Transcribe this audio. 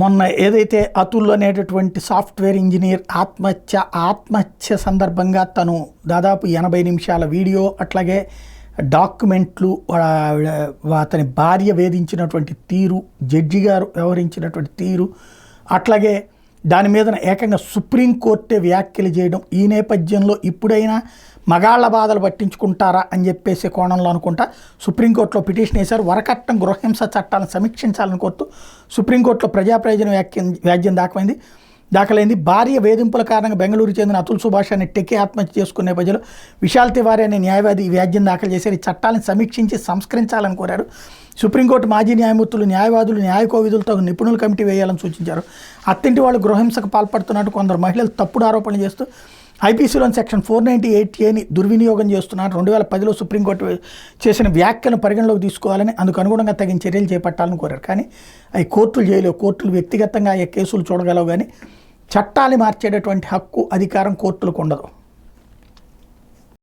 మొన్న ఏదైతే అతుల్ అనేటటువంటి సాఫ్ట్వేర్ ఇంజనీర్ ఆత్మహత్య సందర్భంగా తను దాదాపు 80 నిమిషాల వీడియో, అట్లాగే డాక్యుమెంట్లు, అతని భార్య వేధించినటువంటి తీరు, జడ్జి గారు వ్యవహరించినటువంటి తీరు, అట్లాగే దాని మీద ఏకంగా సుప్రీంకోర్టే వ్యాఖ్యలు చేయడం, ఈ నేపథ్యంలో ఇప్పుడైనా మగాళ్ల బాధలు పట్టించుకుంటారా అని చెప్పేసి కోణంలో అనుకుంటా సుప్రీంకోర్టులో పిటిషన్ వేశారు. వరకట్నం గృహహింస చట్టాలను సమీక్షించాలని కోరుతూ సుప్రీంకోర్టులో ప్రజాప్రయోజన వ్యాజ్యం దాఖలైంది. భార్య వేధింపుల కారణంగా బెంగళూరు చెందిన అతుల్ సుభాష్ అనే టెక్కి ఆత్మహత్య చేసుకునే నేపథ్యంలో విశాల్ తివారీ అనే న్యాయవాది ఈ వ్యాజ్యం దాఖలు చేశారు. ఈ చట్టాలను సమీక్షించి సంస్కరించాలని కోరారు. సుప్రీంకోర్టు మాజీ న్యాయమూర్తులు, న్యాయవాదులు, న్యాయకోవిధులతో నిపుణుల కమిటీ వేయాలని సూచించారు. అత్తింటి వాళ్ళు గృహహింసకు పాల్పడుతున్నట్టు కొందరు మహిళలు తప్పుడు ఆరోపణలు చేస్తూ ఐపీసీలోని సెక్షన్ 498A దుర్వినియోగం చేస్తున్నారు. 2010లో సుప్రీంకోర్టు చేసిన వ్యాఖ్యలను పరిగణలోకి తీసుకోవాలని, అందుకు అనుగుణంగా తగిన చర్యలు చేపట్టాలని కోరారు. కానీ అవి కోర్టులు చేయలేవు. కోర్టులు వ్యక్తిగతంగా కేసులు చూడగలవు, కానీ చట్టాలు మార్చేటటువంటి హక్కు, అధికారం కోర్టులకు ఉండదు.